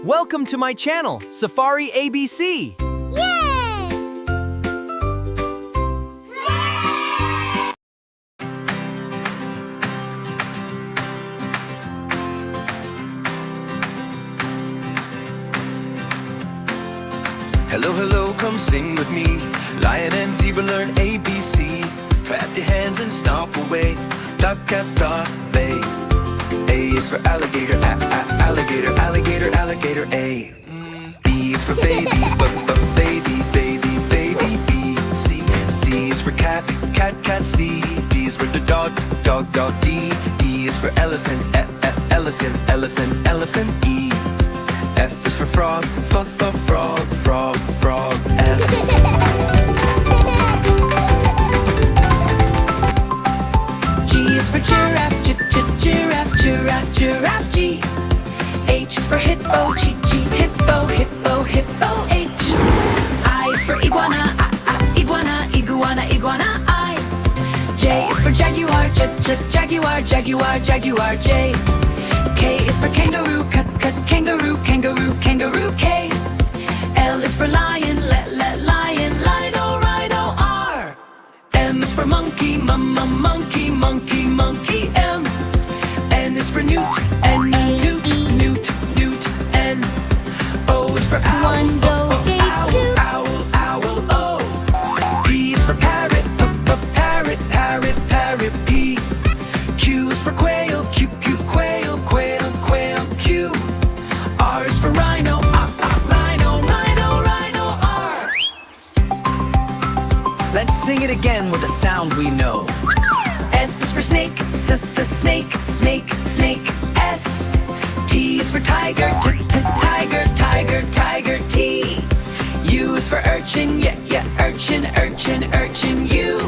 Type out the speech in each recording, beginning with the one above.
Welcome to my channel, Safari ABC. Yay! Hello, hello, come sing with me. Lion and zebra learn ABC. Clap your hands and stomp away. Duck, cat, dog, bay. A is for alligator, alligator, alligator, alligator, A. B is for baby, baby, baby, baby, B. C is for cat, cat, cat, C. D is for the dog, dog, dog, D. E is for elephant, elephant, elephant, elephant, E. F is for frog, frog, frog, frog, F. G is for giraffe, giraffe, giraffe, giraffe, G. H is for hippo, hippo, hippo, hippo, H. I is for iguana, iguana, iguana, iguana, I. J is for jaguar, jaguar, jaguar, jaguar, J. K is for kangaroo, kangaroo, kangaroo, kangaroo, K. L is for lion, lion, rhino, rhino, R. M is for monkey, monkey, monkey, monkey, M. N is for newt, newt, N. O is for owl, One go big, two. owl, O. P is for parrot, parrot, parrot, parrot, P. Q is for quail, quail, quail, quail, Q. R is for rhino, rhino, rhino, rhino, R. Let's sing it again with a sound we know. S is for snake, snake, snake, snake, S. T is for tiger, tiger, tiger, tiger, T. U is for urchin, urchin, urchin, urchin, U.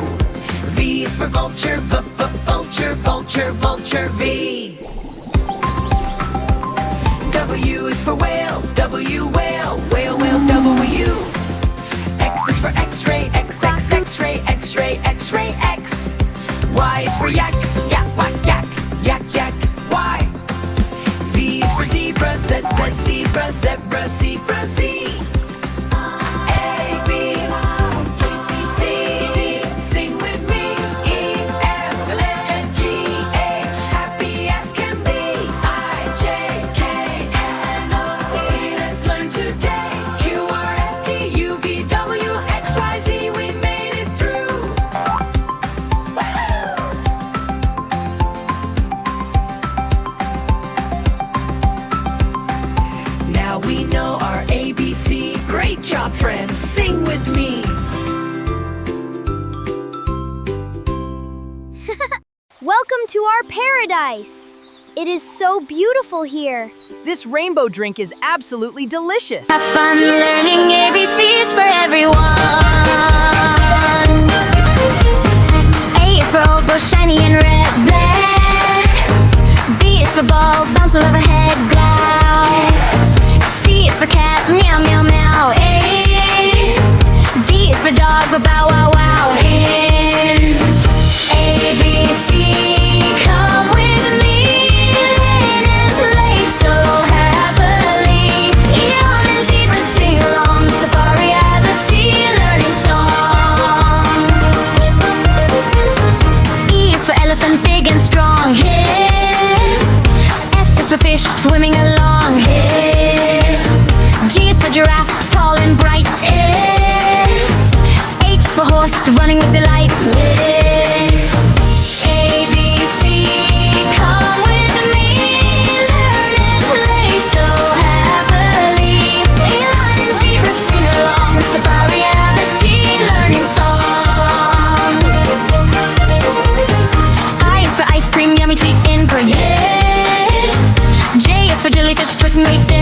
V is for vulture, vulture, vulture, vulture, V. W is for whale, whale, whale, whale, W. X is for x-ray, x-ray, x-ray, x-ray, X. Y is for yak, yak, Y. Z is for zebra, zebra, zebra, zebra, Z. A, B, C, D, sing with me. E, F, G, H, happy as can be. I, J, K, L, M, N, O, P, let's learn today. Q, R, S, T, U, V, W, X, Y, Z, we made it through. Now we know our ABC. Great job, friends. Sing with me. Welcome to our paradise. It is so beautiful here. This rainbow drink is absolutely delicious. Have fun learning ABCs for everyone. A is for old, bow, shiny and red, black. B is for ball, bounce overhead, growl. C is for cat, meow, meow, meow. A. D is for dog, bow, wow, wow. In ABC, come with me, learn and play so happily. Lion and zebra sing along, Safari ABC learning song. E is for elephant, big and strong. Here. F is for fish, swimming along. Here. G is for giraffe, tall and bright. Here. H is for horse, running with delight. ABC, come with me, learn and play so happily. Lion and zebra sing along, Safari ABC learning song. I is for ice cream, yummy treat in for yeah. J is for jellyfish, sweating right there.